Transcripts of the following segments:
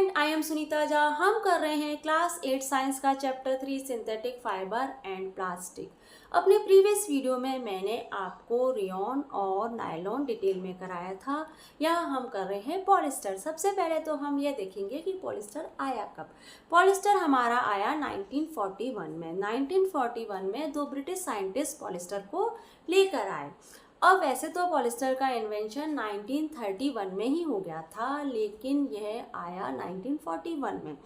Student, I am Sunita Jha. हम कर रहे हैं क्लास 8 साइंस का chapter 3 synthetic fibre and plastic. अपने प्रीवियस वीडियो में मैंने आपको रेयॉन और नायलॉन डिटेल में कराया था। यहाँ हम कर रहे हैं पॉलिस्टर। सबसे पहले तो हम ये देखेंगे कि पॉलिस्टर आया कब। पॉलिस्टर हमारा आया 1941 में। 1941 में दो ब्रिटिश साइंटिस्ट पॉलिस्टर को लेकर आए। अब वैसे तो पॉलिस्टर का इन्वेंशन 1931 में ही हो गया था, लेकिन यह आया 1941 में।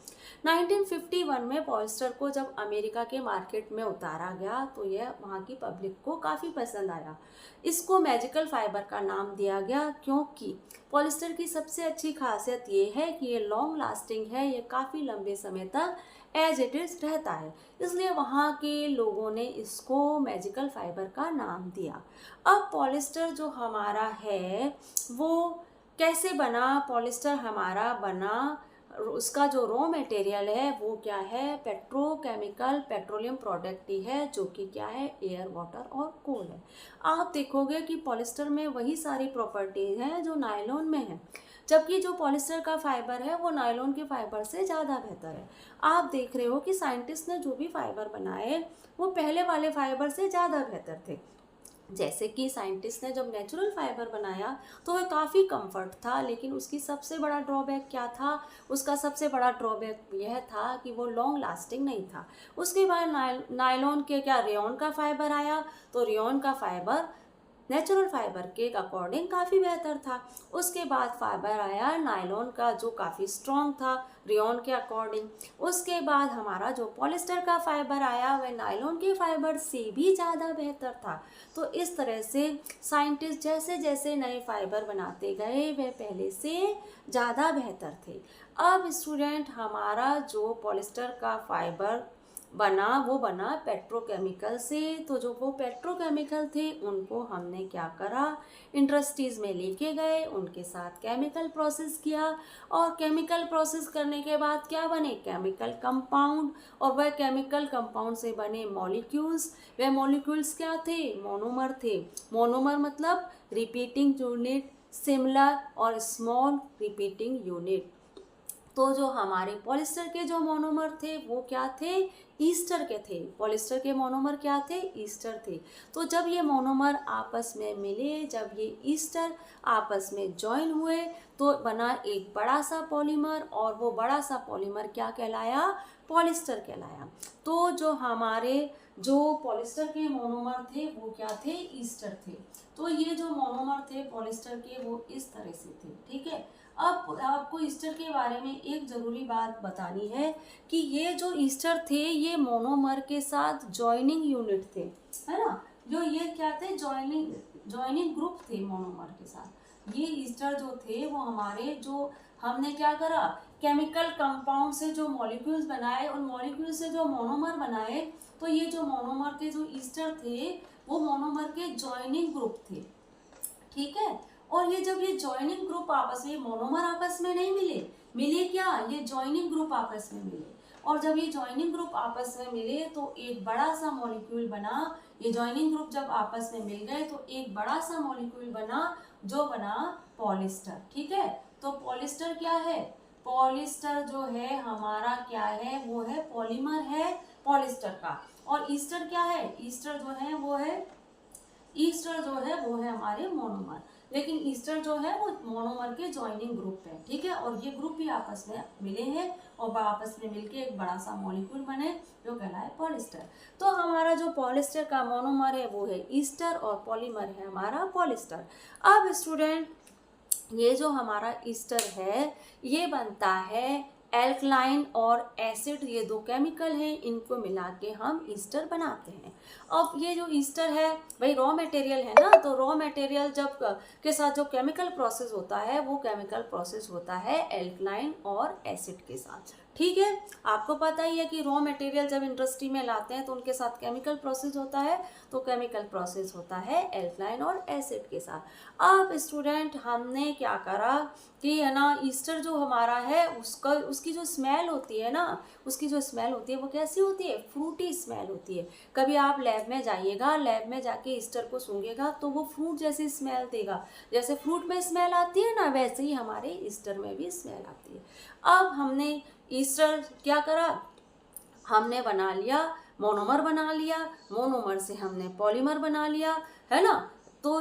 1951 में पॉलिस्टर को जब अमेरिका के मार्केट में उतारा गया तो यह वहाँ की पब्लिक को काफ़ी पसंद आया। इसको मैजिकल फाइबर का नाम दिया गया, क्योंकि पॉलिस्टर की सबसे अच्छी खासियत ये है कि ये लॉन्ग लास्टिंग है, ये काफ़ी लंबे समय तक एज इट इज़ रहता है, इसलिए वहाँ के लोगों ने इसको मैजिकल फाइबर का नाम दिया। अब पॉलिस्टर जो हमारा है वो कैसे बना? पॉलिस्टर हमारा बना, उसका जो रॉ मटेरियल है वो क्या है? पेट्रोकेमिकल पेट्रोलियम प्रोडक्ट ही है, जो कि क्या है? एयर, वाटर और कोल है। आप देखोगे कि पॉलिस्टर में वही सारी प्रॉपर्टीज हैं जो नायलॉन में है, जबकि जो पॉलिस्टर का फाइबर है वो नायलॉन के फाइबर से ज़्यादा बेहतर है। आप देख रहे हो कि साइंटिस्ट ने जो भी फाइबर बनाए वो पहले वाले फाइबर से ज़्यादा बेहतर थे। जैसे कि साइंटिस्ट ने जब नेचुरल फाइबर बनाया तो वह काफ़ी कंफर्ट था, लेकिन उसकी सबसे बड़ा ड्रॉबैक क्या था? उसका सबसे बड़ा ड्रॉबैक यह था कि वो लॉन्ग लास्टिंग नहीं था। उसके बाद नायलॉन के क्या रेयॉन का फाइबर आया, तो रेयॉन का फाइबर नेचुरल फाइबर के अकॉर्डिंग काफ़ी बेहतर था। उसके बाद फाइबर आया नायलॉन का, जो काफ़ी स्ट्रॉन्ग था रेयॉन के अकॉर्डिंग। उसके बाद हमारा जो पॉलिस्टर का फाइबर आया वह नायलॉन के फाइबर से भी ज़्यादा बेहतर था। तो इस तरह से साइंटिस्ट जैसे जैसे नए फाइबर बनाते गए वह पहले से ज़्यादा बेहतर थे। अब स्टूडेंट, हमारा जो पॉलिस्टर का फाइबर बना वो बना पेट्रोकेमिकल से। तो जो वो पेट्रोकेमिकल थे उनको हमने क्या करा? इंडस्ट्रीज़ में लेके गए, उनके साथ केमिकल प्रोसेस किया, और केमिकल प्रोसेस करने के बाद क्या बने? Chemical compound. और वह केमिकल कंपाउंड से बने मॉलिक्यूल्स। वह मॉलिक्यूल्स क्या थे? मोनोमर थे। मोनोमर मतलब रिपीटिंग यूनिट, सिमिलर और स्मॉल रिपीटिंग यूनिट। तो जो हमारे पॉलिस्टर के जो मोनोमर थे वो क्या थे? ईस्टर के थे। पॉलिस्टर के मोनोमर क्या थे? ईस्टर थे। तो जब ये मोनोमर आपस में मिले, जब ये ईस्टर आपस में ज्वाइन हुए तो बना एक बड़ा सा पॉलीमर, और वो बड़ा सा पॉलीमर क्या कहलाया? पॉलिस्टर कहलाया। तो जो हमारे जो पॉलिस्टर के मोनोमर थे वो क्या थे? ईस्टर थे। तो ये जो मोनोमर थे पॉलिस्टर के वो इस तरह से थे, ठीक है। अब आपको ईस्टर के बारे में एक ज़रूरी बात बतानी है कि ये जो ईस्टर थे ये मोनोमर के साथ जॉइनिंग यूनिट थे, है ना। जो ये क्या थे? जॉइनिंग ग्रुप थे मोनोमर के साथ। ये ईस्टर जो थे वो हमारे, जो हमने क्या करा, केमिकल कंपाउंड से जो मॉलिक्यूल्स बनाए, उन मॉलिक्यूल से जो मोनोमर बनाए, तो ये जो मोनोमर के जो ईस्टर थे वो मोनोमर के जॉइनिंग ग्रुप थे, ठीक है। और ये जब ये जॉइनिंग ग्रुप आपस में, मोनोमर आपस में नहीं मिले क्या? ये जॉइनिंग ग्रुप आपस में मिले। और जब ये जॉइनिंग ग्रुप आपस में मिले तो एक बड़ा सा मॉलिक्यूल बना। ये जॉइनिंग ग्रुप जब आपस में मिल गए तो एक बड़ा सा मॉलिक्यूल बना, जो बना पॉलिस्टर, ठीक है। तो पॉलिस्टर क्या है? पॉलिस्टर जो है हमारा क्या है? वो है पॉलीमर है पॉलिस्टर का। और ईस्टर क्या है? ईस्टर जो है वो है हमारे मोनोमर। लेकिन ईस्टर जो है वो मोनोमर के जॉइनिंग ग्रुप है, ठीक है। और ये ग्रुप भी आपस में मिले हैं और आपस में मिलके एक बड़ा सा मॉलिक्यूल बने, जो कहलाए पॉलिस्टर। तो हमारा जो पॉलिस्टर का मोनोमर है वो है ईस्टर, और पॉलीमर है हमारा पॉलिस्टर। अब स्टूडेंट, ये जो हमारा ईस्टर है ये बनता है एल्कलाइन और एसिड, ये दो केमिकल हैं, इनको मिला के हम ईस्टर बनाते हैं। अब ये जो ईस्टर है भाई रॉ मटेरियल है ना, तो रॉ मटेरियल जब के साथ जो केमिकल प्रोसेस होता है वो केमिकल प्रोसेस होता है एल्कलाइन और एसिड के साथ, ठीक है। आपको पता ही है कि रॉ मटेरियल जब इंडस्ट्री में लाते हैं तो उनके साथ केमिकल प्रोसेस होता है, तो केमिकल प्रोसेस होता है एल्कलाइन और एसिड के साथ। अब स्टूडेंट हमने क्या करा कि है ना, ईस्टर जो हमारा है उसका उसकी जो स्मेल होती है ना, उसकी जो स्मेल होती है वो कैसी होती है, फ्रूटी स्मेल होती है। कभी आप लैब में जाइएगा, लैब में जाके ईस्टर को सूंघेगा तो वो फ्रूट जैसी स्मेल देगा। जैसे फ्रूट में स्मेल आती है ना, वैसे ही हमारे ईस्टर में भी स्मेल आती है। अब हमने ईस्टर क्या करा, हमने बना लिया मोनोमर बना लिया, मोनोमर से हमने पॉलीमर बना लिया, है ना। तो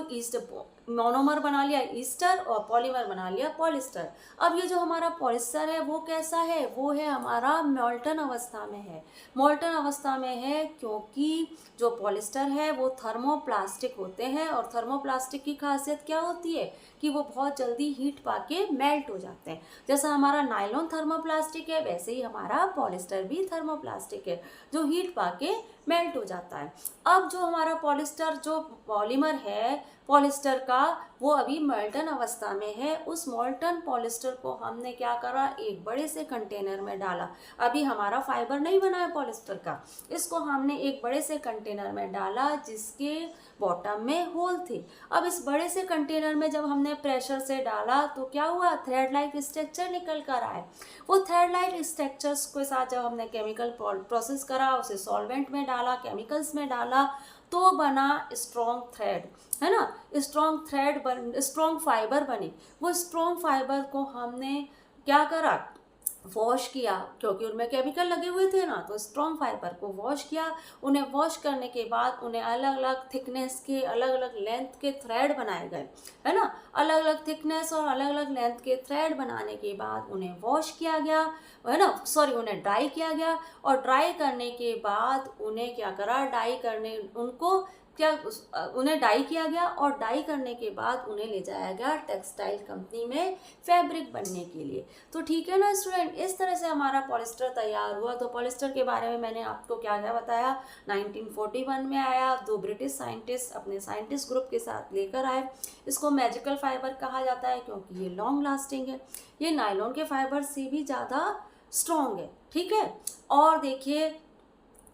मोनोमर बना लिया ईस्टर और पॉलीमर बना लिया पॉलिस्टर। अब ये जो हमारा पॉलिस्टर है वो कैसा है, वो है हमारा मोल्टन अवस्था में है। मोल्टन अवस्था में है क्योंकि जो पॉलिस्टर है वो थर्मोप्लास्टिक होते हैं, और थर्मोप्लास्टिक की खासियत क्या होती है कि वो बहुत जल्दी हीट पाके मेल्ट हो जाते हैं। जैसा हमारा नायलॉन थर्मोप्लास्टिक है, वैसे ही हमारा पॉलिस्टर भी थर्मोप्लास्टिक है जो हीट पाके मेल्ट हो जाता है। अब जो हमारा पॉलिस्टर जो पॉलीमर है पॉलिस्टर का, वो अभी मोल्टन अवस्था में है। उस मोल्टन पॉलिस्टर को हमने क्या करा, एक बड़े से कंटेनर में डाला। अभी हमारा फाइबर नहीं बना है पॉलिस्टर का, इसको हमने एक बड़े से कंटेनर में डाला जिसके बॉटम में होल थे। अब इस बड़े से कंटेनर में जब हमने प्रेशर से डाला तो क्या हुआ, थ्रेड लाइक स्ट्रक्चर निकल कर आए। वो थ्रेड लाइक स्ट्रक्चर्स के साथ जब हमने केमिकल प्रोसेस करा, उसे सॉल्वेंट में डाला, केमिकल्स में डाला, तो बना स्ट्रॉन्ग थ्रेड, है ना। स्ट्रॉन्ग फाइबर बनी। वो स्ट्रॉन्ग फाइबर को हमने क्या करा, वॉश किया, क्योंकि उनमें केमिकल लगे हुए थे ना, तो स्ट्रॉन्ग फाइबर को वॉश किया। उन्हें वॉश करने के बाद उन्हें अलग अलग थिकनेस के, अलग अलग लेंथ के थ्रेड बनाए गए, है ना। अलग अलग थिकनेस और अलग अलग लेंथ के थ्रेड बनाने के बाद उन्हें वॉश किया गया, है ना, सॉरी उन्हें ड्राई किया गया। और ड्राई करने के बाद उन्हें क्या करा, उन्हें डाई किया गया, और डाई करने के बाद उन्हें ले जाया गया टेक्सटाइल कंपनी में फैब्रिक बनने के लिए। तो ठीक है ना स्टूडेंट, इस तरह से हमारा पॉलिस्टर तैयार हुआ। तो पॉलिस्टर के बारे में मैंने आपको क्या क्या बताया, 1941 में आया, 2 ब्रिटिश साइंटिस्ट अपने साइंटिस्ट ग्रुप के साथ लेकर आए। इसको मैजिकल फाइबर कहा जाता है क्योंकि ये लॉन्ग लास्टिंग है, ये नायलॉन के फाइबर से भी ज़्यादा स्ट्रॉन्ग है, ठीक है। और देखिए,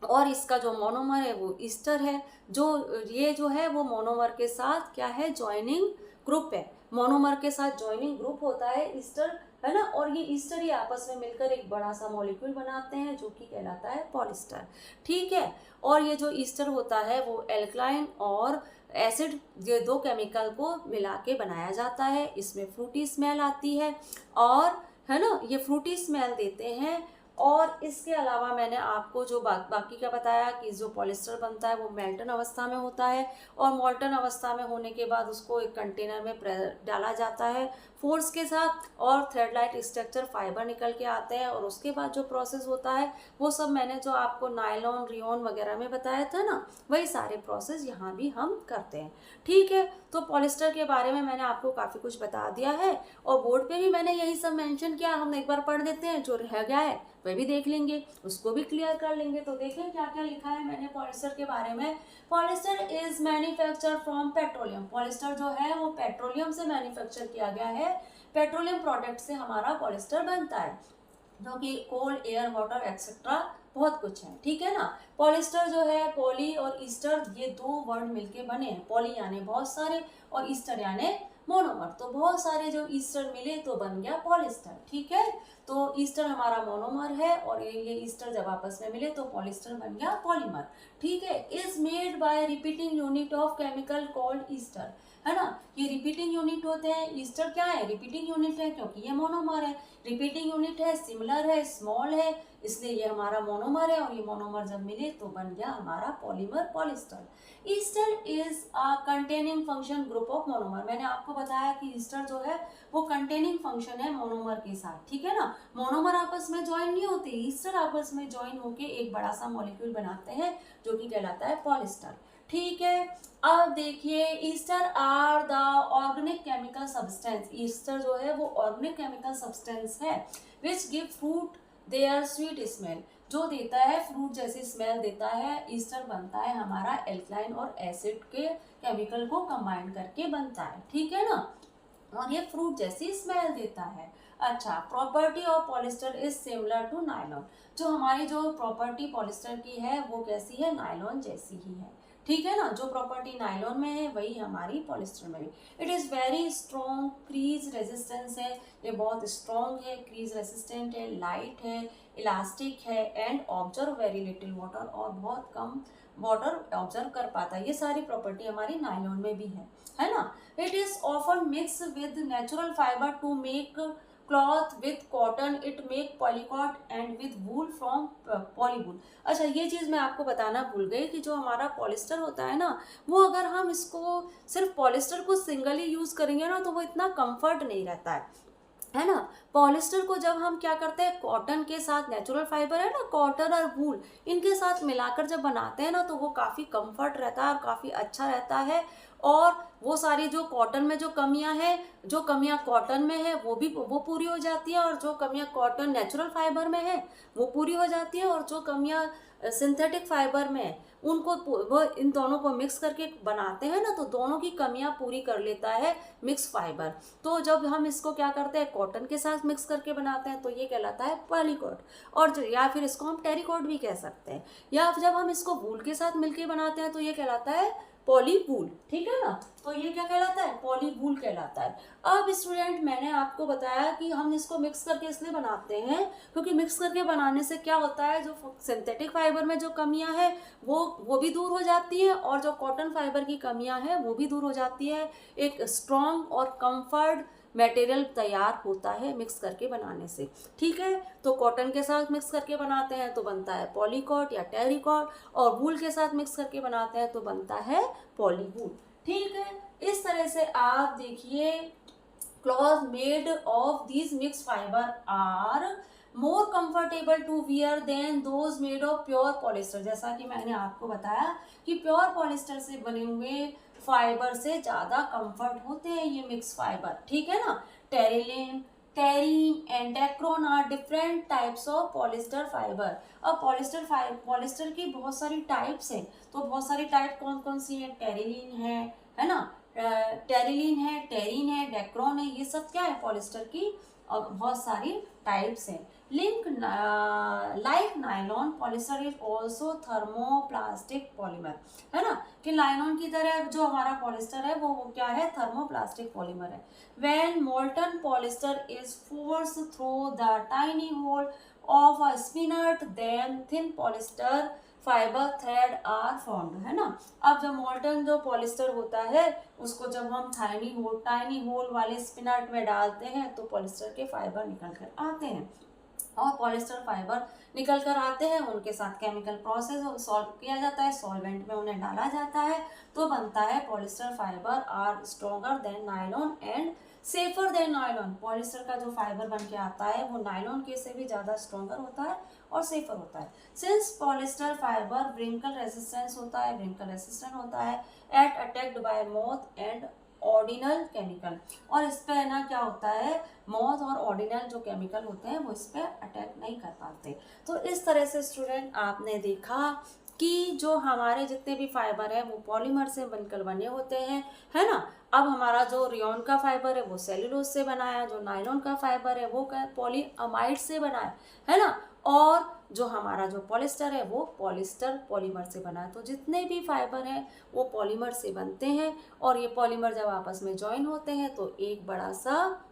और इसका जो मोनोमर है वो ईस्टर है, ये जो है वो मोनोमर के साथ क्या है, जॉइनिंग ग्रुप है। मोनोमर के साथ जॉइनिंग ग्रुप होता है ईस्टर, है ना। और ये ईस्टर ही आपस में मिलकर एक बड़ा सा मॉलिक्यूल बनाते हैं जो कि कहलाता है पॉलिस्टर, ठीक है। और ये जो ईस्टर होता है वो एल्कलाइन और एसिड, ये 2 केमिकल को मिला के बनाया जाता है। इसमें फ्रूटी स्मेल आती है, और है ना, ये फ्रूटी स्मेल देते हैं। और इसके अलावा मैंने आपको जो बाकी का बताया कि जो पॉलिस्टर बनता है वो मेल्टन अवस्था में होता है, और मोल्टन अवस्था में होने के बाद उसको एक कंटेनर में डाला जाता है फोर्स के साथ, और थ्रेड लाइट स्ट्रक्चर फाइबर निकल के आते हैं। और उसके बाद जो प्रोसेस होता है वो सब मैंने जो आपको नायलॉन, रियोन वगैरह में बताया था ना, वही सारे प्रोसेस यहाँ भी हम करते हैं, ठीक है। तो पॉलिस्टर के बारे में मैंने आपको काफ़ी कुछ बता दिया है, और बोर्ड पे भी मैंने यही सब मेंशन किया। हम एक बार पढ़ देते हैं, जो रह गया है वह भी देख लेंगे, उसको भी क्लियर कर लेंगे। तो देखें क्या क्या लिखा है मैंने पॉलिस्टर के बारे में। Polyester is manufacture from petroleum. Polyester जो है वो पेट्रोलियम से मैन्युफैक्चर किया गया है। पेट्रोलियम प्रोडक्ट से हमारा पॉलिस्टर बनता है, जो कि कोल, एयर, वाटर एक्सेट्रा बहुत कुछ है, ठीक है ना। पॉलिस्टर जो है, पॉली और ईस्टर, ये 2 वर्ड मिलके बने हैं। पॉली यानी बहुत सारे, और ईस्टर यानी मोनोमर। तो बहुत सारे जो ईस्टर मिले तो बन गया पॉलिस्टर, ठीक है। तो ईस्टर हमारा मोनोमर है, और ये ईस्टर जब आपस में मिले तो पॉलिस्टर बन गया पॉलीमर, ठीक है। Is made by repeating unit of chemical called Easter, है ना। ये रिपीटिंग यूनिट होते हैं। ईस्टर क्या है, रिपीटिंग यूनिट है क्योंकि ये मोनोमर है। रिपीटिंग यूनिट है, सिमिलर है, स्मॉल है, इसलिए ये हमारा मोनोमर है, और ये मोनोमर जब मिले तो बन गया हमारा polymer, polyester. Easter is a containing function group of monomer. मैंने आपको बताया कि ईस्टर जो है वो कंटेनिंग फंक्शन है मोनोमर के साथ, ठीक है ना। मोनोमर आपस में ज्वाइन नहीं होते, ईस्टर आपस में ज्वाइन होके एक बड़ा सा मॉलिक्यूल बनाते हैं जो कि कहलाता है पॉलिस्टर, ठीक है। अब देखिए, ester are the organic chemical substance. Ester जो है वो ऑर्गेनिक केमिकल सब्सटेंस है which give fruit their sweet smell, जो देता है फ्रूट जैसी स्मेल देता है। ईस्टर बनता है हमारा एल्कलाइन और एसिड के केमिकल को कंबाइन करके बनता है, ठीक है ना। और ये फ्रूट जैसी स्मेल देता है। अच्छा, property of polyester is similar to nylon. जो हमारी जो प्रॉपर्टी पॉलिस्टर की है वो कैसी है, नायलॉन जैसी ही है, ठीक है ना। जो प्रॉपर्टी नायलॉन में है वही हमारी पॉलिस्टर में भी। It is very strong, crease resistance है, ये बहुत स्ट्रॉन्ग है, क्रीज रेजिस्टेंट है, लाइट है, इलास्टिक है, and observe very little water, और बहुत कम वाटर ऑब्जर्व कर पाता है। ये सारी प्रॉपर्टी हमारी नायलॉन में भी है ना। It is often mix with natural fibre to make cloth with cotton, it make polycot and with wool from polywool. अच्छा, ये चीज़ मैं आपको बताना भूल गई कि जो हमारा पॉलिस्टर होता है ना, वो अगर हम इसको सिर्फ पॉलिस्टर को सिंगली यूज़ करेंगे ना तो वो इतना कंफर्ट नहीं रहता है ना। पॉलिस्टर को जब हम क्या करते हैं, कॉटन के साथ, नेचुरल फाइबर है ना, कॉटन और वूल, इनके साथ मिलाकर जब बनाते हैं ना तो वो काफ़ी कंफर्ट रहता है और काफ़ी अच्छा रहता है। और वो सारी जो कॉटन में जो कमियां हैं, जो कमियां कॉटन में है वो पूरी हो जाती है, और जो कमियां कॉटन नेचुरल फाइबर में है वो पूरी हो जाती है, और जो कमियां सिंथेटिक फाइबर में है उनको वो इन दोनों को मिक्स करके बनाते हैं ना तो दोनों की कमियां पूरी कर लेता है मिक्स फाइबर। तो जब हम इसको क्या करते हैं, कॉटन के साथ मिक्स करके बनाते हैं तो ये कहलाता है पॉलीकॉट, और या फिर इसको हम टेरिकॉट भी कह सकते हैं, या जब हम इसको वूल के साथ मिलके बनाते हैं तो ये कहलाता है पॉलीवूल, ठीक है ना। तो ये क्या कहलाता है, पॉलीवूल कहलाता है। अब स्टूडेंट, मैंने आपको बताया कि हम इसको मिक्स करके इसलिए बनाते हैं क्योंकि मिक्स करके बनाने से क्या होता है, जो सिंथेटिक फाइबर में जो कमियां हैं वो भी दूर हो जाती है, और जो कॉटन फाइबर की कमियां हैं वो भी दूर हो जाती है। एक स्ट्रॉन्ग और कंफर्ट मटेरियल तैयार होता है मिक्स करके बनाने से, ठीक है। तो कॉटन के साथ मिक्स करके बनाते हैं तो बनता है पॉलीकॉट या टेरिकॉट, और वूल के साथ मिक्स करके बनाते हैं तो बनता है पॉलीवूल, ठीक है। इस तरह से आप देखिए, cloth made of these mix fibre are more comfortable to wear than those made of pure polyester. जैसा कि मैंने आपको बताया कि प्योर पॉलिस्टर से बने हुए फाइबर से ज़्यादा कंफर्ट होते हैं ये मिक्स फाइबर, ठीक है ना। Terylene, terene and dacron are different types of polyester fibre. अब पॉलिस्टर की बहुत सारी टाइप्स हैं, तो बहुत सारी टाइप कौन कौन सी है, टेरिलिन है ना, टेरिलिन है, टेरीन है, डेक्रोन है, ये सब क्या है, पॉलिस्टर की और बहुत सारी टाइप्स हैं। Link like nylon, polyester is also thermoplastic polymer, है ना, कि नायलॉन की तरह जो हमारा पॉलिस्टर है वो क्या है, थर्मोप्लास्टिक पॉलीमर है। When molten polyester is force through the tiny hole of a spinneret then thin polyester fibre thread are formed, है ना। अब जब मोल्टन जो पॉलिस्टर होता है उसको जब हम टाइनी होल वाले स्पिनट में डालते हैं तो पॉलिस्टर के फाइबर निकल कर आते हैं, और पॉलिस्टर फाइबर निकल कर आते हैं, उनके साथ केमिकल प्रोसेस सॉल्व किया जाता है, सॉल्वेंट में उन्हें डाला जाता है, तो बनता है polyester fibre are stronger than nylon and safer than nylon. Polyester का जो फाइबर बन के आता है वो नायलॉन के से भी ज़्यादा स्ट्रॉन्गर होता है और सेफर होता है। Since polyester fibre wrinkle resistance होता है, व्रिंकल रेजिस्टेंट होता है at attacked by moth and ordinal chemical, और इस पे ना क्या होता है, मॉथ और ऑर्डिनल जो केमिकल होते हैं वो इस पे अटैक नहीं कर पाते। तो इस तरह से स्टूडेंट आपने देखा कि जो हमारे जितने भी फाइबर है वो पॉलीमर से बनकर बने होते हैं, है ना। अब हमारा जो रेयॉन का फाइबर है वो सेलुलोज से बना है, जो नायलॉन का फाइबर है वो पॉलीअमाइड से बना है ना, और जो हमारा जो पॉलिस्टर है वो पॉलिस्टर पॉलीमर से बना है। तो जितने भी फाइबर हैं वो पॉलीमर से बनते हैं, और ये पॉलीमर जब आपस में ज्वाइन होते हैं तो एक बड़ा सा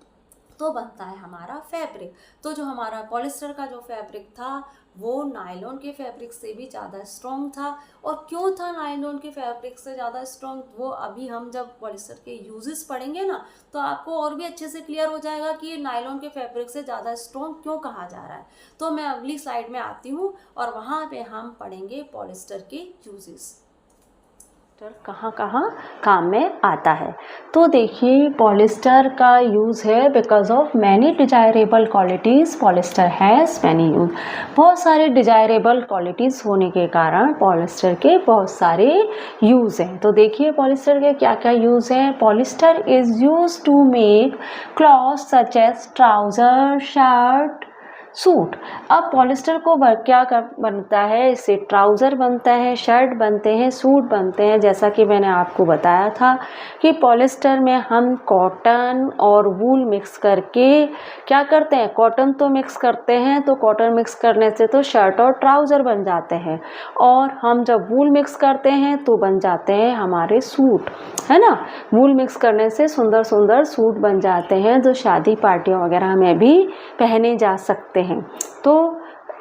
तो बनता है हमारा फैब्रिक। तो जो हमारा पॉलिस्टर का जो फैब्रिक था वो नायलॉन के फैब्रिक से भी ज़्यादा स्ट्रॉन्ग था। और क्यों था नायलॉन के फैब्रिक से ज़्यादा स्ट्रॉन्ग, वो अभी हम जब पॉलिस्टर के यूजेस पढ़ेंगे ना तो आपको और भी अच्छे से क्लियर हो जाएगा कि ये नायलॉन के फैब्रिक से ज़्यादा स्ट्रॉन्ग क्यों कहा जा रहा है। तो मैं अगली स्लाइड में आती हूँ और वहाँ पे हम पढ़ेंगे पॉलिस्टर के यूजेस कहाँ कहाँ काम में आता है। तो देखिए, पॉलिस्टर का यूज़ है because of many desirable qualities, polyester has many use. बहुत सारे डिजायरेबल क्वालिटीज़ होने के कारण पॉलिस्टर के बहुत सारे यूज़ हैं। तो देखिए पॉलिस्टर के क्या क्या यूज़ हैं। Polyester is use to make clothes such as trouser, shirt, suit. अब पॉलिस्टर को क्या बनता है, इससे ट्राउज़र बनता है, शर्ट बनते हैं, सूट बनते हैं। जैसा कि मैंने आपको बताया था कि पॉलिस्टर में हम कॉटन और वूल मिक्स करके क्या करते हैं, कॉटन तो मिक्स करते हैं, तो कॉटन मिक्स करने से तो शर्ट और ट्राउज़र बन जाते हैं, और हम जब वूल मिक्स करते हैं तो बन जाते हैं हमारे सूट, है ना। वूल मिक्स करने से सुंदर सुंदर सूट बन जाते हैं जो शादी पार्टियों वगैरह में भी पहने जा सकते हैं। तो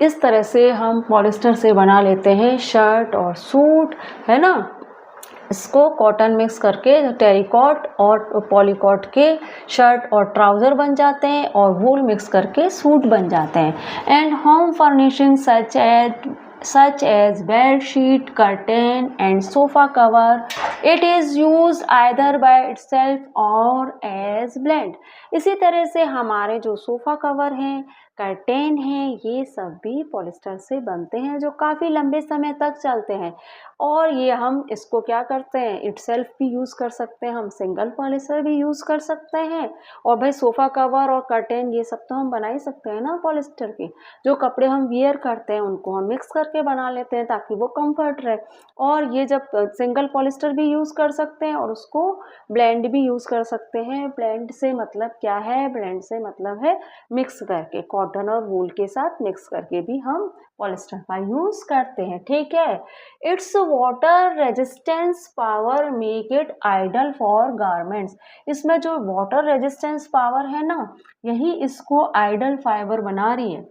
इस तरह से हम पॉलिस्टर से बना लेते हैं शर्ट और सूट, है ना। इसको कॉटन मिक्स करके टेरिकॉट और पॉलीकॉट के शर्ट और ट्राउज़र बन जाते हैं, और वूल मिक्स करके सूट बन जाते हैं। And home furnishing such as bed sheet, curtain and sofa cover, it is used either by itself or as blend। इसी तरह से हमारे जो सोफ़ा कवर हैं, कर्टेन हैं, ये सब भी पॉलिस्टर से बनते हैं जो काफ़ी लंबे समय तक चलते हैं, और ये हम इसको क्या करते हैं, इटसेल्फ भी यूज़ कर सकते हैं, हम सिंगल पॉलिस्टर भी यूज़ कर सकते हैं। और भाई सोफ़ा कवर और कर्टेन ये सब तो हम बना ही सकते हैं ना पॉलिस्टर के। जो कपड़े हम वियर करते हैं उनको हम मिक्स करके बना लेते हैं ताकि वो कंफर्ट रहे। और ये जब सिंगल पॉलिस्टर भी यूज़ कर सकते हैं और उसको ब्लेंड भी यूज़ कर सकते हैं। ब्लेंड से मतलब क्या है, ब्लेंड से मतलब है मिक्स करके, कॉटन और वूल के साथ मिक्स करके भी हम पॉलिस्टर का यूज़ करते हैं, ठीक है। Its water resistance power make it ideal for garments. इसमें जो वाटर रेजिस्टेंस पावर है ना, यही इसको आइडल फाइबर बना रही है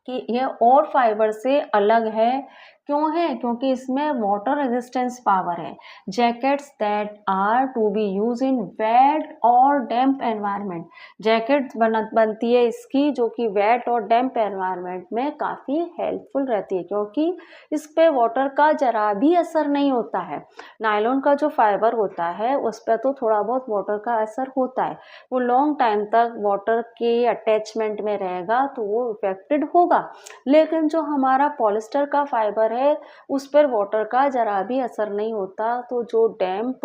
कि यह और फाइबर से अलग है। क्यों है, क्योंकि इसमें वाटर रेजिस्टेंस पावर है। Jackets that are to be use in wet और डैम्प एनवायरनमेंट, जैकेट बनती है इसकी जो कि वेट और डैम्प एनवायरनमेंट में काफ़ी हेल्पफुल रहती है, क्योंकि इस पे वाटर का जरा भी असर नहीं होता है। नायलॉन का जो फाइबर होता है उस पर तो थोड़ा बहुत वाटर का असर होता है, वो लॉन्ग टाइम तक वाटर के अटैचमेंट में रहेगा तो वो इफेक्टेड होगा। लेकिन जो हमारा पॉलिस्टर का फाइबर है उस पर वाटर का ज़रा भी असर नहीं होता, तो जो डैम्प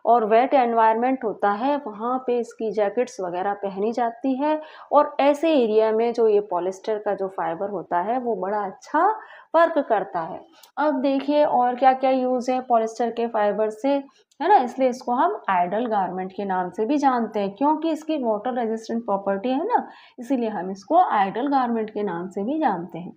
और वेट एनवायरनमेंट होता है वहाँ पे इसकी जैकेट्स वगैरह पहनी जाती है, और ऐसे एरिया में जो ये पॉलिस्टर का जो फाइबर होता है वो बड़ा अच्छा वर्क करता है। अब देखिए और क्या क्या यूज़ है पॉलिस्टर के फाइबर से, है ना। इसलिए इसको हम आइडल गारमेंट के नाम से भी जानते हैं, क्योंकि इसकी वाटर रेजिस्टेंट प्रॉपर्टी है ना, इसीलिए हम इसको आइडल गारमेंट के नाम से भी जानते हैं।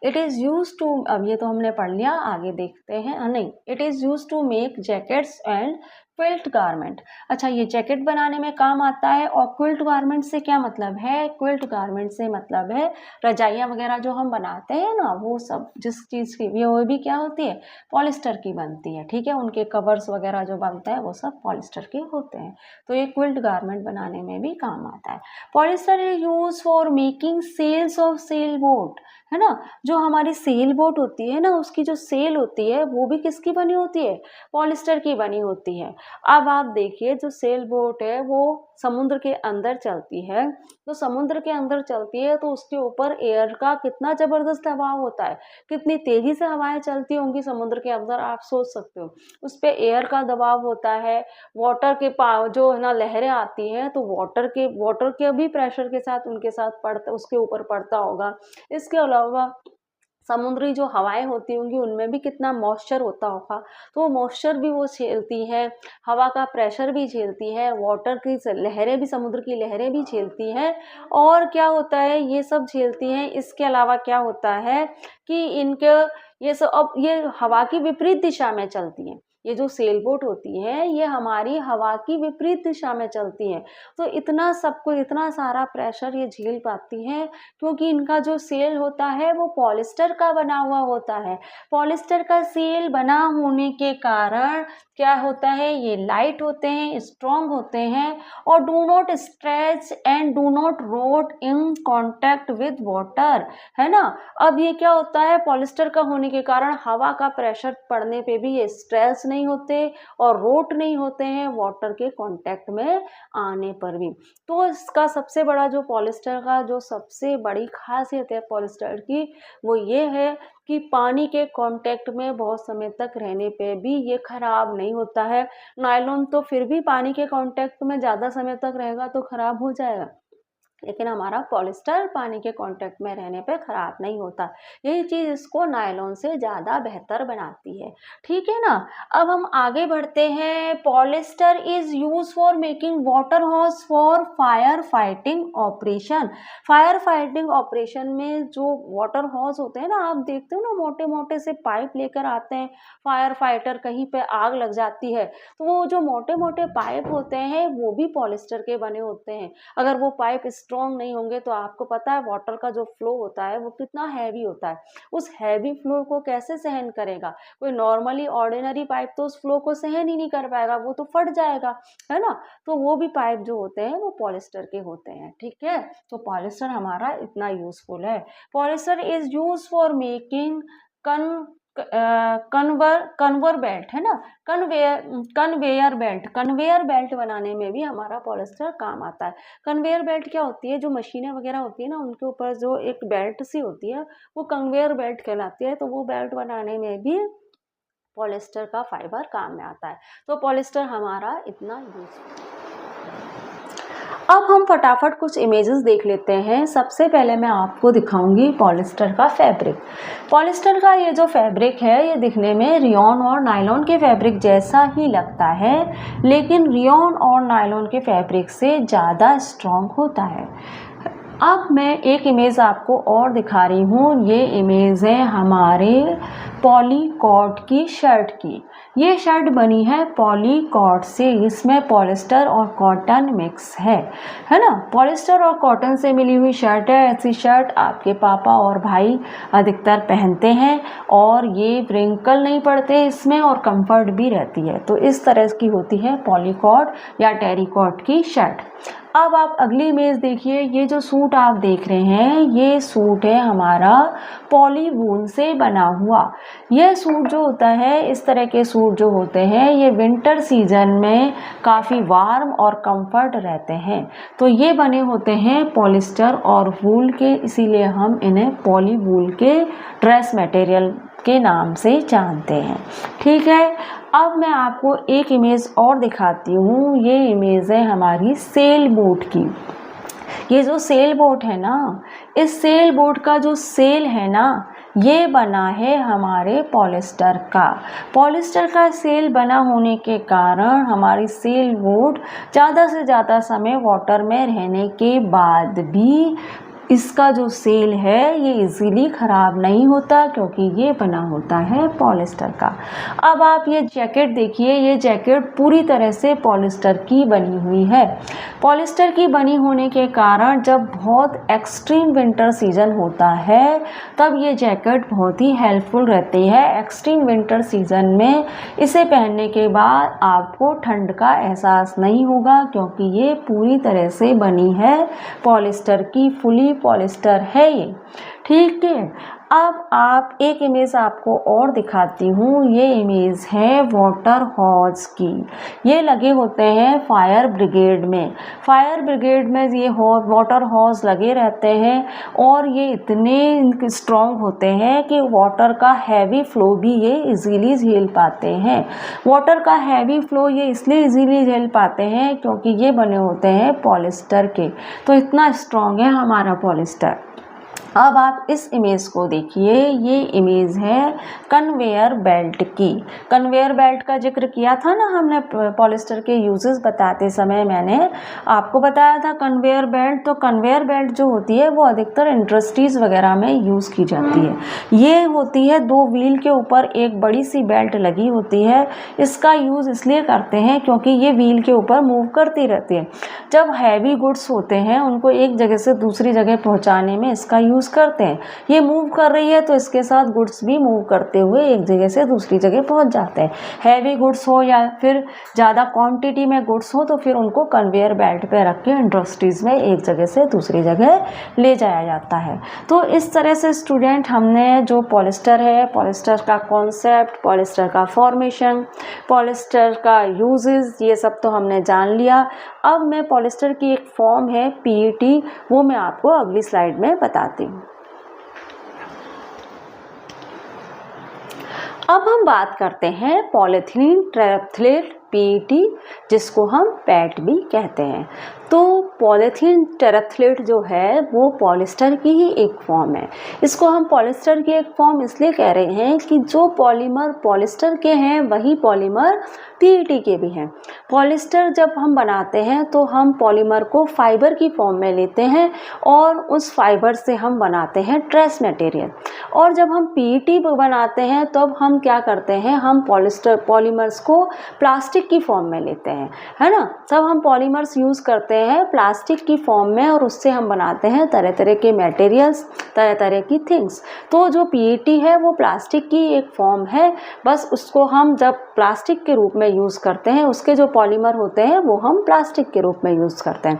इट इज़ यूज टू, अब ये तो हमने पढ़ लिया, आगे देखते हैं। नहीं, it is use to make jackets and quilt garment. अच्छा, ये जैकेट बनाने में काम आता है। और क्विल्ट गारमेंट से क्या मतलब है, क्विल्ट गारमेंट से मतलब है रजाइयाँ वगैरह जो हम बनाते हैं ना, वो सब जिस चीज़ की वो भी क्या होती है, पॉलिस्टर की बनती है, ठीक है। उनके कवर्स वगैरह जो बनता है वो सब पॉलिस्टर के होते हैं, तो ये क्विल्ट गारमेंट बनाने में भी काम आता है। Polyester is use for making sails of sail boat, है ना। जो हमारी सेल बोट होती है ना, उसकी जो सेल होती है वो भी किसकी बनी होती है, पॉलिस्टर की बनी होती है। अब आप देखिए जो सेल बोट है वो समुद्र के अंदर चलती है, तो समुद्र के अंदर चलती है तो उसके ऊपर एयर का कितना ज़बरदस्त दबाव होता है, कितनी तेज़ी से हवाएं चलती होंगी समुद्र के अंदर, आप सोच सकते हो। उस पर एयर का दबाव होता है, वाटर के जो है ना लहरें आती हैं, तो वाटर के भी प्रेशर के साथ उनके साथ पड़ता, उसके ऊपर पड़ता होगा। इसके अलावा समुद्री जो हवाएं होती होंगी उनमें भी कितना मॉइस्चर होता होगा, तो वो मॉइस्चर भी वो झेलती है, हवा का प्रेशर भी झेलती है, वाटर की लहरें भी, समुद्र की लहरें भी झेलती हैं। और क्या होता है, ये सब झेलती हैं। इसके अलावा क्या होता है कि इनके ये सब, अब ये हवा की विपरीत दिशा में चलती हैं। ये जो सेल बोट होती है ये हमारी हवा की विपरीत दिशा में चलती हैं, तो इतना सबको, इतना सारा प्रेशर ये झेल पाती हैं क्योंकि इनका जो सेल होता है वो पॉलिस्टर का बना हुआ होता है। पॉलिस्टर का सेल बना होने के कारण क्या होता है, ये लाइट होते हैं, स्ट्रॉन्ग होते हैं, और do not stretch and do not wrote in contact with water, है ना। अब ये क्या होता है, पॉलिस्टर का होने के कारण हवा का प्रेशर पड़ने पे भी ये स्ट्रेच नहीं होते और रोट नहीं होते हैं वाटर के कांटेक्ट में आने पर भी। तो इसका सबसे बड़ा जो पॉलिस्टर का जो सबसे बड़ी खासियत है पॉलिस्टर की, वो ये है कि पानी के कांटेक्ट में बहुत समय तक रहने पे भी ये खराब नहीं होता है। नायलॉन तो फिर भी पानी के कांटेक्ट में ज़्यादा समय तक रहेगा तो खराब हो जाएगा, लेकिन हमारा पॉलिस्टर पानी के कांटेक्ट में रहने पे ख़राब नहीं होता। यही चीज़ इसको नायलॉन से ज़्यादा बेहतर बनाती है। ठीक है ना। अब हम आगे बढ़ते हैं। Polyester is use for making water house for fire fighting operation. Fire fighting operation में जो वाटर हॉस होते हैं ना, आप देखते हो ना, मोटे मोटे से पाइप लेकर आते हैं। फायर फाइटर कहीं पे आग लग जाती है तो वो जो मोटे मोटे पाइप होते हैं वो भी पॉलिस्टर के बने होते हैं। अगर वो पाइप स्ट्रॉन्ग नहीं होंगे तो आपको पता है वाटर का जो फ्लो होता है वो कितना हैवी होता है। उस हैवी फ्लो को कैसे सहन करेगा? कोई नॉर्मली ऑर्डिनरी पाइप तो उस फ्लो को सहन ही नहीं कर पाएगा, वो तो फट जाएगा, है ना। तो वो भी पाइप जो होते हैं वो पॉलिस्टर के होते हैं। ठीक है। तो पॉलिस्टर हमारा इतना यूजफुल है। Polyester is use for making Kanwar belt, है ना। कन्वेयर बेल्ट बनाने में भी हमारा पॉलिस्टर काम आता है। कन्वेयर बेल्ट क्या होती है? जो मशीनें वगैरह होती है ना, उनके ऊपर जो एक बेल्ट सी होती है वो कन्वेयर बेल्ट कहलाती है। तो वो बेल्ट बनाने में भी पॉलिस्टर का फाइबर काम में आता है। तो पॉलिस्टर हमारा इतना यूज। अब हम फटाफट कुछ इमेजेस देख लेते हैं। सबसे पहले मैं आपको दिखाऊंगी पॉलिस्टर का फैब्रिक। पॉलिस्टर का ये जो फैब्रिक है ये दिखने में रियॉन और नायलॉन के फैब्रिक जैसा ही लगता है, लेकिन रियॉन और नायलॉन के फैब्रिक से ज़्यादा स्ट्रॉन्ग होता है। अब मैं एक इमेज आपको और दिखा रही हूँ। ये इमेज है हमारे पॉलीकॉर्ड की शर्ट की। ये शर्ट बनी है पॉलीकॉर्ड से। इसमें पॉलिस्टर और कॉटन मिक्स है ना। पॉलिस्टर और कॉटन से मिली हुई शर्ट है। ऐसी शर्ट आपके पापा और भाई अधिकतर पहनते हैं और ये व्रिंकल नहीं पड़ते इसमें और कंफर्ट भी रहती है। तो इस तरह की होती है पॉलीकॉर्ड या टेरिकॉट की शर्ट। अब आप अगली इमेज देखिए। ये जो सूट आप देख रहे हैं ये सूट है हमारा पॉली वूल से बना हुआ। यह सूट जो होता है, इस तरह के सूट जो होते हैं ये विंटर सीजन में काफ़ी वार्म और कंफर्ट रहते हैं। तो ये बने होते हैं पॉलिस्टर और वूल के, इसीलिए हम इन्हें पॉली वूल के ड्रेस मटेरियल के नाम से जानते हैं। ठीक है। अब मैं आपको एक इमेज और दिखाती हूँ। ये इमेज है हमारी सेल बोट की। ये जो सेल बोट है ना, इस सेल बोट का जो सेल है ना, ये बना है हमारे पॉलिस्टर का। पॉलिस्टर का सेल बना होने के कारण हमारी सेल बोट ज़्यादा से ज़्यादा समय वाटर में रहने के बाद भी इसका जो सेल है ये इजीली ख़राब नहीं होता, क्योंकि ये बना होता है पॉलिस्टर का। अब आप ये जैकेट देखिए। ये जैकेट पूरी तरह से पॉलिस्टर की बनी हुई है। पॉलिस्टर की बनी होने के कारण जब बहुत एक्सट्रीम विंटर सीजन होता है तब ये जैकेट बहुत ही हेल्पफुल रहती है। एक्सट्रीम विंटर सीजन में इसे पहनने के बाद आपको ठंड का एहसास नहीं होगा, क्योंकि ये पूरी तरह से बनी है पॉलिस्टर की। फुली पॉलिस्टर है ये। ठीक है। अब आप एक इमेज आपको और दिखाती हूँ। ये इमेज है वाटर हॉज की। ये लगे होते हैं फायर ब्रिगेड में। फायर ब्रिगेड में ये वाटर हॉज लगे रहते हैं और ये इतने स्ट्रॉन्ग होते हैं कि वाटर का हैवी फ्लो भी ये इजीली झेल पाते हैं। वाटर का हैवी फ्लो ये इसलिए इजीली झेल पाते हैं क्योंकि ये बने होते हैं पॉलिस्टर के। तो इतना स्ट्रॉन्ग है हमारा पॉलिस्टर। अब आप इस इमेज को देखिए। ये इमेज है कन्वेयर बेल्ट की। कन्वेयर बेल्ट का जिक्र किया था ना हमने पॉलिस्टर के यूजेस बताते समय। मैंने आपको बताया था कन्वेयर बेल्ट। तो कन्वेयर बेल्ट जो होती है वो अधिकतर इंडस्ट्रीज़ वगैरह में यूज़ की जाती है। ये होती है दो व्हील के ऊपर एक बड़ी सी बेल्ट लगी होती है। इसका यूज़ इसलिए करते हैं क्योंकि ये व्हील के ऊपर मूव करती रहती है। जब हैवी गुड्स होते हैं उनको एक जगह से दूसरी जगह पहुँचाने में इसका यूज़ करते हैं। ये मूव कर रही है तो इसके साथ गुड्स भी मूव करते हुए एक जगह से दूसरी जगह पहुंच जाते हैं। हैवी गुड्स हो या फिर ज़्यादा क्वांटिटी में गुड्स हो तो फिर उनको कन्वेयर बेल्ट पे रख के इंडस्ट्रीज़ में एक जगह से दूसरी जगह ले जाया जाता है। तो इस तरह से स्टूडेंट हमने जो पॉलिस्टर है, पॉलिस्टर का कॉन्सेप्ट, पॉलिस्टर का फॉर्मेशन, पॉलिस्टर का यूजेस, ये सब तो हमने जान लिया। अब मैं पॉलिस्टर की एक फॉर्म है पीईटी, वो मैं आपको अगली स्लाइड में बताती हूँ। अब हम बात करते हैं पॉलीथीन ट्रैप्थलेट पीईटी, जिसको हम पैट भी कहते हैं। तो पॉलीथीन टेरेफ्थलेट जो है वो पॉलिस्टर की ही एक फॉर्म है। इसको हम पॉलिस्टर की एक फॉर्म इसलिए कह रहे हैं कि जो पॉलीमर पॉलिस्टर के हैं वही पॉलीमर पीईटी के भी हैं। पॉलिस्टर जब हम बनाते हैं तो हम पॉलीमर को फाइबर की फॉर्म में लेते हैं और उस फाइबर से हम बनाते हैं ट्रेस मटेरियल। और जब हम पीईटी बनाते हैं तब हम क्या करते हैं, हम पॉलीमर्स को प्लास्टिक की फॉर्म में लेते हैं, है ना। तब हम पॉलीमर्स यूज़ करते हैं प्लास्टिक की फॉर्म में और उससे हम बनाते हैं तरह तरह के मटेरियल्स, तरह तरह की थिंग्स। तो जो पीईटी है वो प्लास्टिक की एक फॉर्म है, बस उसको हम जब प्लास्टिक के रूप में यूज़ करते हैं, उसके जो पॉलीमर होते हैं वो हम प्लास्टिक के रूप में यूज़ करते हैं।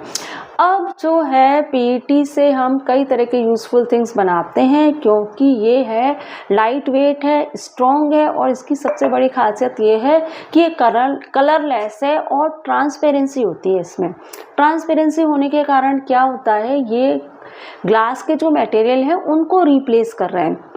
अब जो है पीईटी से हम कई तरह के यूज़फुल थिंग्स बनाते हैं, क्योंकि ये है लाइट वेट है, स्ट्रॉन्ग है और इसकी सबसे बड़ी खासियत ये है कि ये कलरलेस है और ट्रांसपेरेंसी होती है इसमें। ट्रांसपेरेंसी होने के कारण क्या होता है, ये ग्लास के जो मटेरियल हैं उनको रिप्लेस कर रहे हैं।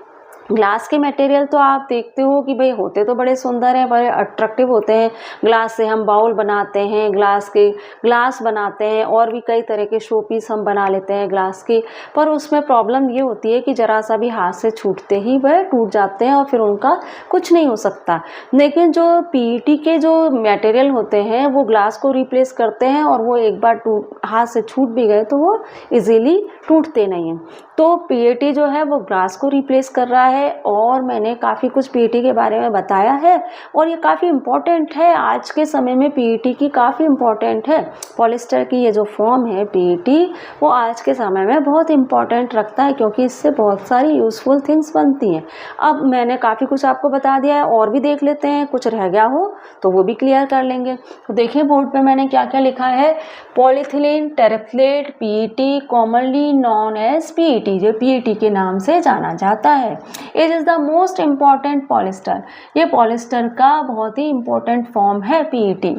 ग्लास के मटेरियल तो आप देखते हो कि भाई होते तो बड़े सुंदर हैं, बड़े अट्रैक्टिव होते हैं। ग्लास से हम बाउल बनाते हैं, ग्लास बनाते हैं और भी कई तरह के शो पीस हम बना लेते हैं ग्लास के। पर उसमें प्रॉब्लम ये होती है कि ज़रा सा भी हाथ से छूटते ही वह टूट जाते हैं और फिर उनका कुछ नहीं हो सकता। लेकिन जो पीईटी के जो मटेरियल होते हैं वो ग्लास को रिप्लेस करते हैं और वो एक बार हाथ से छूट भी गए तो वो इजीली टूटते नहीं हैं। तो पीईटी जो है वो ग्लास को रिप्लेस कर रहा है और मैंने काफ़ी कुछ पीईटी के बारे में बताया है और ये काफ़ी इम्पॉर्टेंट है। आज के समय में पीईटी की काफ़ी इम्पॉर्टेंट है। पॉलिस्टर की ये जो फॉर्म है पीईटी वो आज के समय में बहुत इम्पॉर्टेंट रखता है, क्योंकि इससे बहुत सारी यूज़फुल थिंग्स बनती हैं। अब मैंने काफ़ी कुछ आपको बता दिया है, और भी देख लेते हैं, कुछ रह गया हो तो वो भी क्लियर कर लेंगे। तो देखिए बोर्ड पे मैंने क्या क्या लिखा है। Polyethylene terephthalate PET commonly known as PET, जो पीईटी के नाम से जाना जाता है। It is the most important polyester, ये पॉलिस्टर का बहुत ही इम्पोर्टेंट फॉर्म है PET.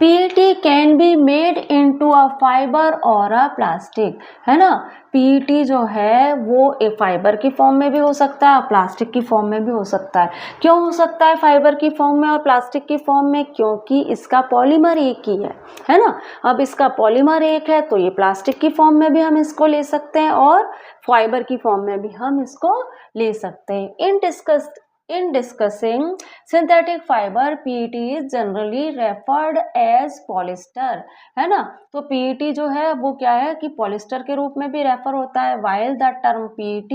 PET can be made into a fibre और अ प्लास्टिक, है ना। पीईटी जो है वो एक फाइबर की फॉर्म में भी हो सकता है, प्लास्टिक की फॉर्म में भी हो सकता है। क्यों हो सकता है फाइबर की फॉर्म में और प्लास्टिक की फॉर्म में? क्योंकि इसका पॉलीमर एक ही है ना। अब इसका पॉलीमर एक है तो ये प्लास्टिक की फॉर्म में भी हम इसको ले सकते हैं और फाइबर की फॉर्म में भी हम इसको ले सकते हैं। In discussing synthetic fiber, PET is generally referred as polyester, है ना। तो PET जो है वो क्या है कि पॉलिस्टर के रूप में भी रेफर होता है, while the term PET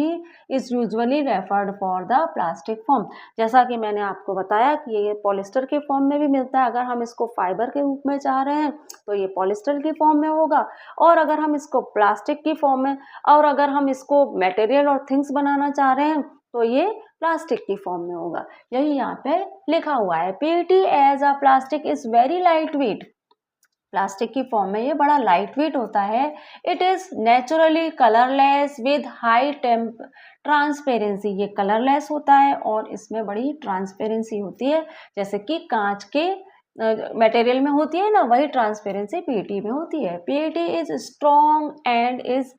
is usually referred for the plastic form। जैसा कि मैंने आपको बताया कि ये पॉलिस्टर के फॉर्म में भी मिलता है। अगर हम इसको फाइबर के रूप में चाह रहे हैं तो ये पॉलिस्टर की फॉर्म में होगा, और अगर हम इसको प्लास्टिक की फॉर्म में, और अगर हम इसको मटेरियल और थिंग्स बनाना चाह रहे हैं तो ये प्लास्टिक की फॉर्म में होगा। यही यहाँ पे लिखा हुआ है। PET as a plastic is very light weight, plastic की फॉर्म में ये बड़ा लाइट वेट होता है। It is naturally colourless with high transparency, ये कलरलेस होता है और इसमें बड़ी ट्रांसपेरेंसी होती है, जैसे कि कांच के मटेरियल में होती है ना, वही ट्रांसपेरेंसी पीईटी में होती है। PET is strong and is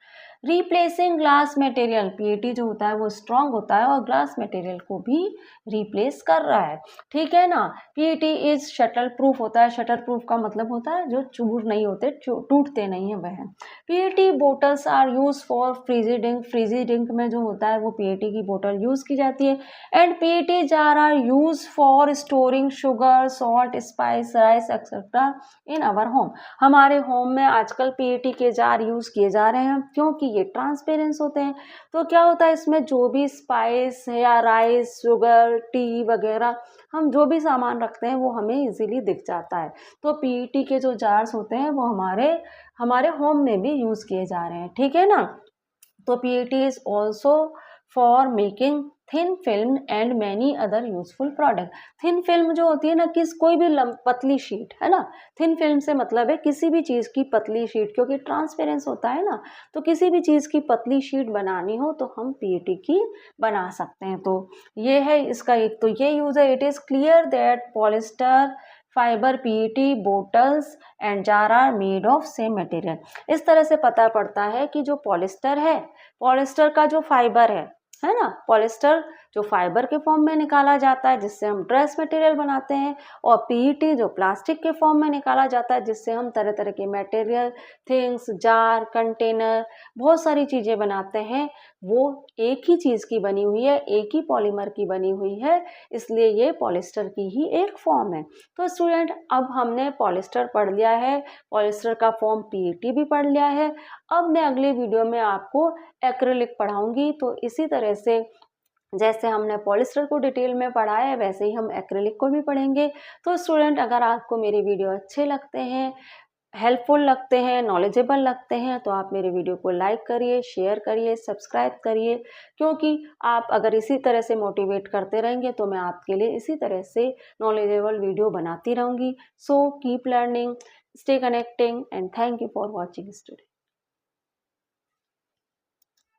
replacing glass material, PET जो होता है वो स्ट्रॉन्ग होता है और ग्लास मटेरियल को भी रिप्लेस कर रहा है, ठीक है ना। पीईटी इज शटल प्रूफ होता है। शटल प्रूफ का मतलब होता है जो चूर नहीं होते, टूटते नहीं है वह। PET bottles are use for fizzy drink, fizzy drink में जो होता है वो पीईटी की बोतल यूज की जाती है। And PET jar are use for storing sugar, salt, spice, rice etcetera in our home. हमारे होम में आजकल पीईटी के जार यूज किए जा रहे हैं क्योंकि ये ट्रांसपेरेंस होते हैं। तो क्या होता है इसमें जो भी स्पाइस या राइस, शुगर, टी वगैरह हम जो भी सामान रखते हैं वो हमें इजीली दिख जाता है। तो पीईटी के जो जार्स होते हैं वो हमारे होम में भी यूज किए जा रहे हैं, ठीक है ना। तो PET is also for making thin film and many other useful product. Thin film जो होती है ना, कोई भी पतली शीट, है ना। थिन फिल्म से मतलब है किसी भी चीज़ की पतली शीट, क्योंकि ट्रांसपेरेंस होता है ना, तो किसी भी चीज़ की पतली शीट बनानी हो तो हम पीईटी की बना सकते हैं। तो ये है इसका एक तो ये यूज है। It is clear that polyester, fibre, PET bottles and jar are made of same material. इस तरह से पता पड़ता है कि जो पॉलिस्टर है, पॉलिस्टर का जो फाइबर है ना, पॉलिस्टर जो फाइबर के फॉर्म में निकाला जाता है जिससे हम ड्रेस मटेरियल बनाते हैं, और पीईटी जो प्लास्टिक के फॉर्म में निकाला जाता है जिससे हम तरह तरह के मटेरियल, थिंग्स, जार, कंटेनर, बहुत सारी चीज़ें बनाते हैं। वो एक ही चीज़ की बनी हुई है, एक ही पॉलीमर की बनी हुई है, इसलिए ये पॉलिस्टर की ही एक फॉर्म है। तो स्टूडेंट, अब हमने पॉलिस्टर पढ़ लिया है, पॉलिस्टर का फॉर्म पीईटी भी पढ़ लिया है। अब मैं अगले वीडियो में आपको एक्रिलिक पढ़ाऊंगी। तो इसी तरह से जैसे हमने पॉलिस्टर को डिटेल में पढ़ा है वैसे ही हम एक्रिलिक को भी पढ़ेंगे। तो स्टूडेंट, अगर आपको मेरे वीडियो अच्छे लगते हैं, हेल्पफुल लगते हैं, नॉलेजेबल लगते हैं, तो आप मेरे वीडियो को लाइक करिए, शेयर करिए, सब्सक्राइब करिए, क्योंकि आप अगर इसी तरह से मोटिवेट करते रहेंगे तो मैं आपके लिए इसी तरह से नॉलेजेबल वीडियो बनाती रहूँगी। So keep learning, stay connecting and thank you for watching student.